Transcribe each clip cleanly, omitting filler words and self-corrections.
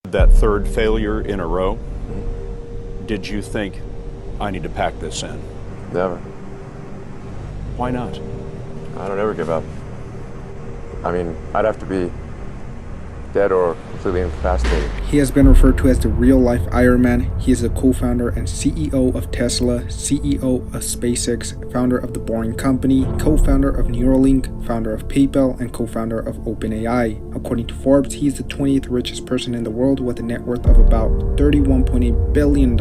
That third failure in a row, did you think, I need to pack this in? Never. Why not? I don't ever give up. I mean, I'd have to be dead or completely incapacitated. He has been referred to as the real-life Iron Man. He is the co-founder and CEO of Tesla, CEO of SpaceX, founder of The Boring Company, co-founder of Neuralink, founder of PayPal, and co-founder of OpenAI. According to Forbes, he is the 20th richest person in the world with a net worth of about $31.8 billion.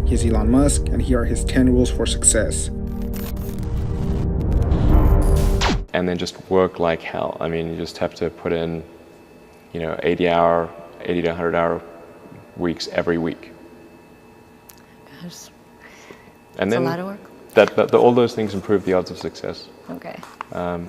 He is Elon Musk, and here are his 10 rules for success. And then just work like hell. I mean, you just have to put in 80 to 100 hour weeks every week. Gosh, and that's then a lot of work. all those things improve the odds of success. Okay. I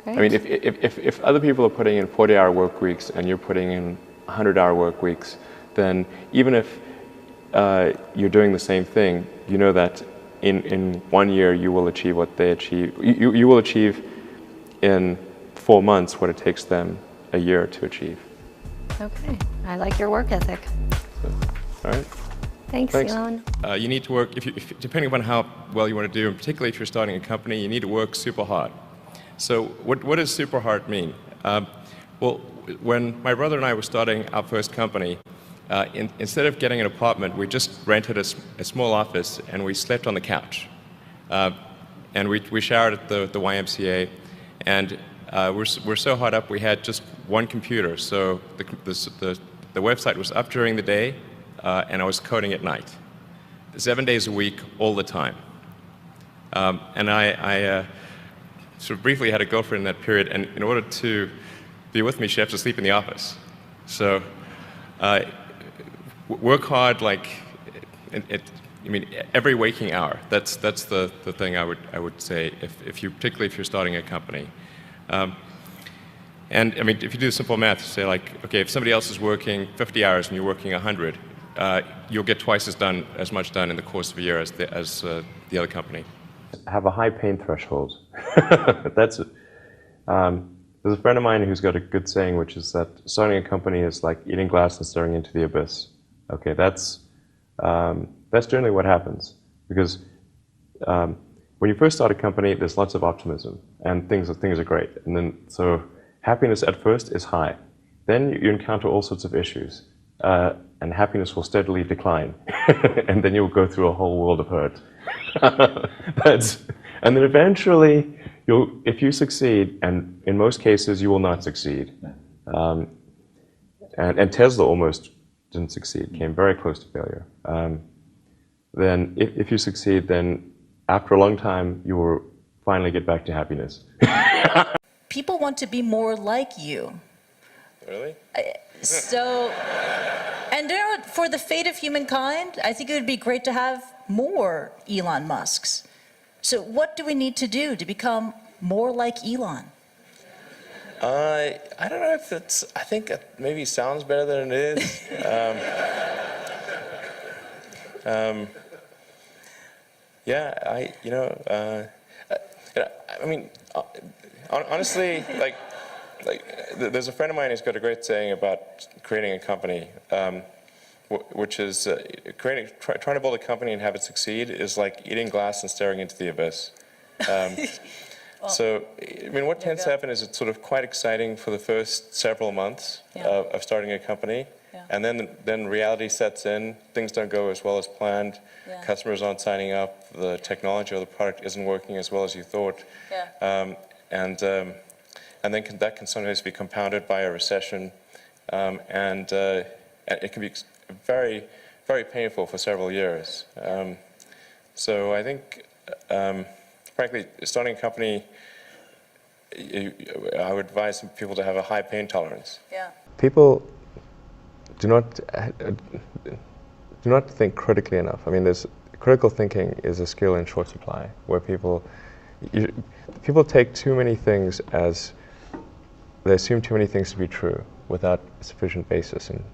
mean, if other people are putting in 40-hour work weeks and you're putting in 100-hour work weeks, then even if you're doing the same thing, you know that in 1 year you will achieve what they achieve. You will achieve in 4 months what it takes them a year to achieve. Okay, I like your work ethic. So, all right. Thanks. Elon. You need to work, depending upon how well you want to do, and particularly if you're starting a company, you need to work super hard. So what does super hard mean? Well, when my brother and I were starting our first company, instead of getting an apartment, we just rented a small office and we slept on the couch. And we showered at the YMCA, and we're so hot up we had just one computer. So the website was up during the day, and I was coding at night, 7 days a week, all the time. And I sort of briefly had a girlfriend in that period, and in order to be with me, she had to sleep in the office. So work hard, like I mean, every waking hour. That's the thing I would say, particularly if you're starting a company. And I mean, if you do simple math, say like, okay, if somebody else is working 50 hours and you're working 100, you'll get twice as much done in the course of a year as the other company. Have a high pain threshold. There's a friend of mine who's got a good saying, which is that starting a company is like eating glass and staring into the abyss. Okay, that's generally what happens, because when you first start a company, there's lots of optimism and things are great, and then so happiness at first is high. Then you encounter all sorts of issues, and happiness will steadily decline, and then you'll go through a whole world of hurt. And then eventually, if you succeed, and in most cases you will not succeed, and Tesla almost didn't succeed, came very close to failure. Then if you succeed, then after a long time, you will finally get back to happiness. People want to be more like you. Really? And for the fate of humankind, I think it would be great to have more Elon Musks. So what do we need to do to become more like Elon? I don't know if I think it maybe sounds better than it is. Yeah, I mean, honestly, like there's a friend of mine who's got a great saying about creating a company, which is trying to build a company and have it succeed is like eating glass and staring into the abyss. So, I mean, what tends to happen is it's sort of quite exciting for the first several months of starting a company. Yeah. And then reality sets in, things don't go as well as planned, customers aren't signing up, the technology or the product isn't working as well as you thought. Yeah. And then that can sometimes be compounded by a recession, and it can be very, very painful for several years. So I think, frankly, starting a company, I would advise people to have a high pain tolerance. Yeah. People do not think critically enough. I mean, critical thinking is a skill in short supply, where people take too many things they assume too many things to be true without sufficient basis in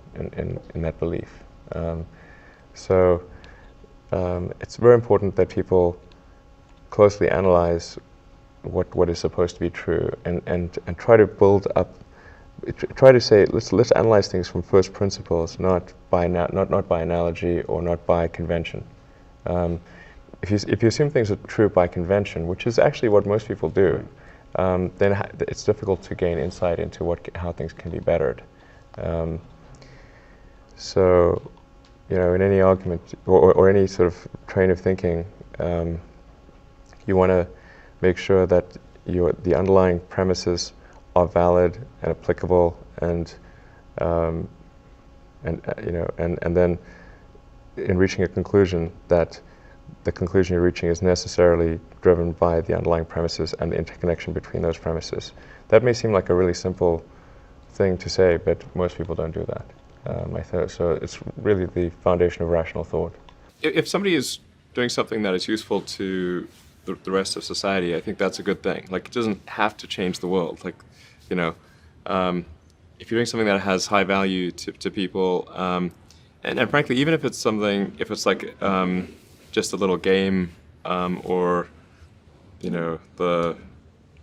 that belief. So it's very important that people closely analyze what is supposed to be true and try to build up try to say, let's analyze things from first principles, not by analogy or not by convention. If you assume things are true by convention, which is actually what most people do, then it's difficult to gain insight into how things can be bettered. So, in any argument or any sort of train of thinking, you want to make sure that the underlying premises are valid and applicable, and then in reaching a conclusion, that the conclusion you're reaching is necessarily driven by the underlying premises and the interconnection between those premises. That may seem like a really simple thing to say, but most people don't do that. So it's really the foundation of rational thought. If somebody is doing something that is useful to the rest of society, I think that's a good thing. Like, it doesn't have to change the world. Like, if you're doing something that has high value to people, and frankly, even if it's like just a little game, or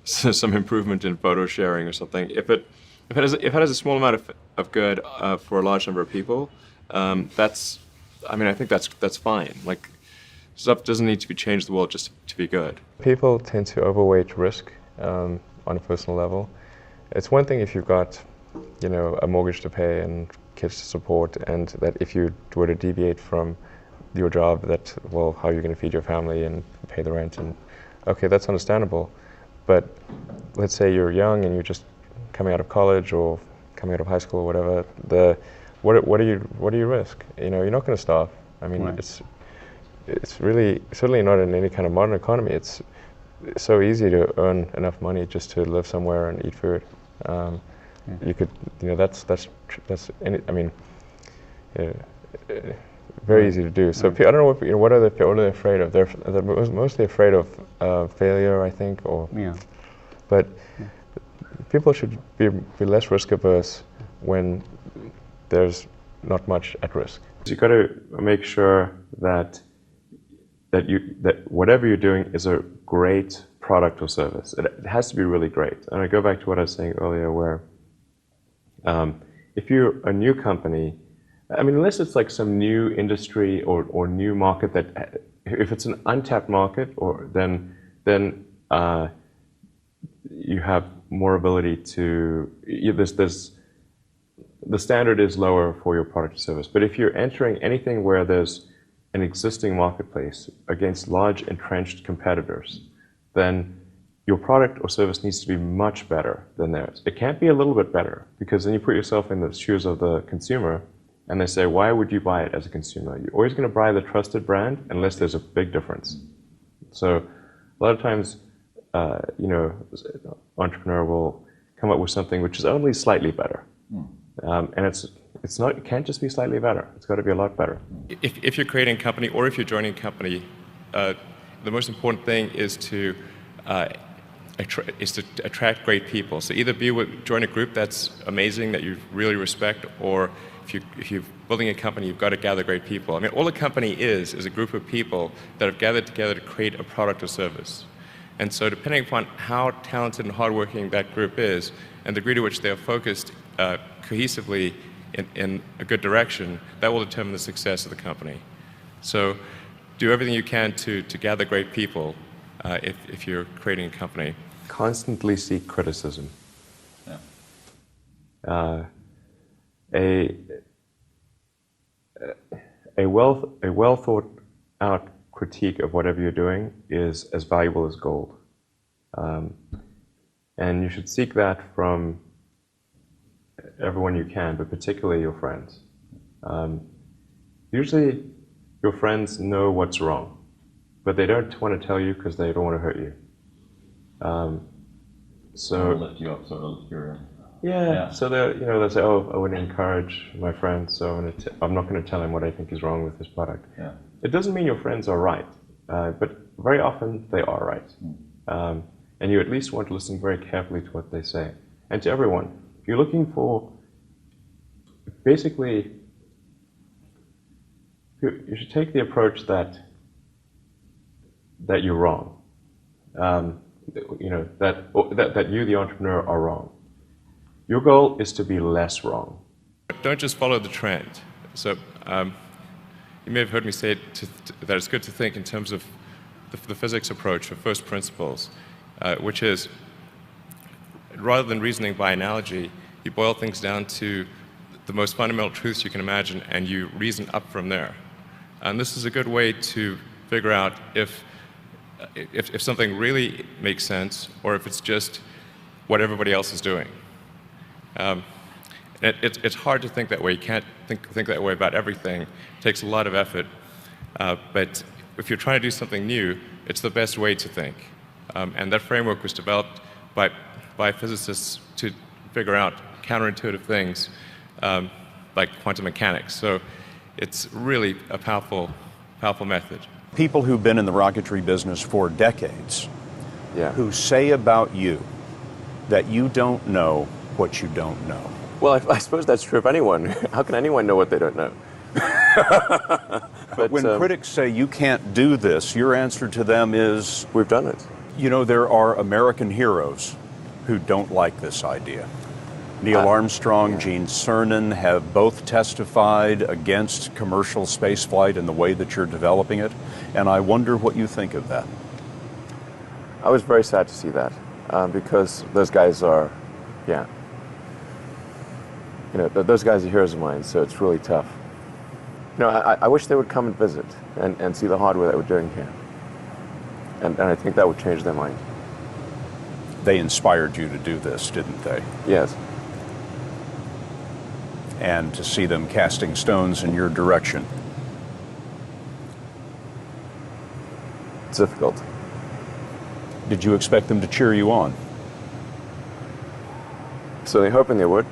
some improvement in photo sharing or something, if it has a small amount of good for a large number of people, I think that's fine. Like, stuff doesn't need to be changed the world just to be good. People tend to overweight risk on a personal level. It's one thing if you've got, a mortgage to pay and kids to support, and that if you were to deviate from your job, how are you going to feed your family and pay the rent? And okay, that's understandable. But let's say you're young and you're just coming out of college or coming out of high school or whatever. What do you risk? You're not going to starve. I mean, right. It's really certainly not in any kind of modern economy. It's so easy to earn enough money just to live somewhere and eat food. You could, very easy to do. So I don't know what are they afraid of? They're mostly afraid of failure, I think, but people should be less risk averse when there's not much at risk. You've got to make sure that whatever you're doing is a great product or service. It has to be really great. And I go back to what I was saying earlier, where if you're a new company, unless it's like some new industry or new market if it's an untapped market, then you have more ability to. The standard is lower for your product or service. But if you're entering anything where there's an existing marketplace against large entrenched competitors, then your product or service needs to be much better than theirs. It can't be a little bit better, because then you put yourself in the shoes of the consumer, and they say, why would you buy it as a consumer? You're always going to buy the trusted brand unless there's a big difference. So a lot of times, entrepreneur will come up with something which is only slightly better. And it can't just be slightly better. It's got to be a lot better. If you're creating a company or if you're joining a company, the most important thing is to attract great people. So either join a group that's amazing, that you really respect, or if you're building a company, you've got to gather great people. All a company is a group of people that have gathered together to create a product or service. And so depending upon how talented and hardworking that group is, and the degree to which they are focused cohesively in a good direction, that will determine the success of the company. So do everything you can to gather great people if you're creating a company. Constantly seek criticism. Yeah. A well thought out critique of whatever you're doing is as valuable as gold. And you should seek that from everyone you can, but particularly your friends. Usually your friends know what's wrong, but they don't want to tell you because they don't want to hurt you. So lift you up, sort of your. Yeah. So they'll say, "Oh, I wouldn't encourage my friend, so I'm not going to tell him what I think is wrong with his product." Yeah. It doesn't mean your friends are right, but very often they are right, and you at least want to listen very carefully to what they say, and to everyone. If you're looking for, basically, you should take the approach that you're wrong. That you, the entrepreneur, are wrong. Your goal is to be less wrong. Don't just follow the trend. So you may have heard me say that it's good to think in terms of the physics approach of first principles, which is, rather than reasoning by analogy, you boil things down to the most fundamental truths you can imagine, and you reason up from there. And this is a good way to figure out if something really makes sense, or if it's just what everybody else is doing. It's hard to think that way. You can't think that way about everything. It takes a lot of effort. But if you're trying to do something new, it's the best way to think. And that framework was developed by physicists to figure out counterintuitive things like quantum mechanics. So it's really a powerful method. People who've been in the rocketry business for decades, who say about you that you don't know what you don't know. Well, I suppose that's true of anyone. How can anyone know what they don't know? But when critics say you can't do this, your answer to them is, we've done it. You know, there are American heroes who don't like this idea. Neil Armstrong, Gene Cernan have both testified against commercial spaceflight and the way that you're developing it, and I wonder what you think of that. I was very sad to see that, because those guys are, those guys are heroes of mine, so it's really tough. I wish they would come and visit and see the hardware that we're doing here. And I think that would change their mind. They inspired you to do this, didn't they? Yes. And to see them casting stones in your direction. It's difficult. Did you expect them to cheer you on? Certainly hoping they would.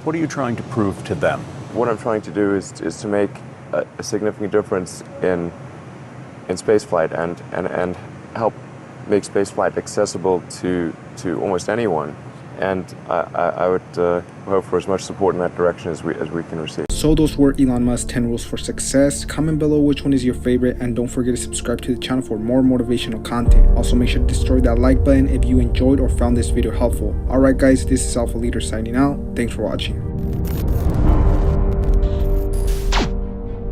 What are you trying to prove to them? What I'm trying to do is to make a significant difference in spaceflight and help make spaceflight accessible to almost anyone. And I would hope for as much support in that direction as we can receive. So those were Elon Musk's 10 rules for success. Comment below which one is your favorite, and don't forget to subscribe to the channel for more motivational content. Also make sure to destroy that like button if you enjoyed or found this video helpful. Alright guys, this is Alpha Leader signing out. Thanks for watching.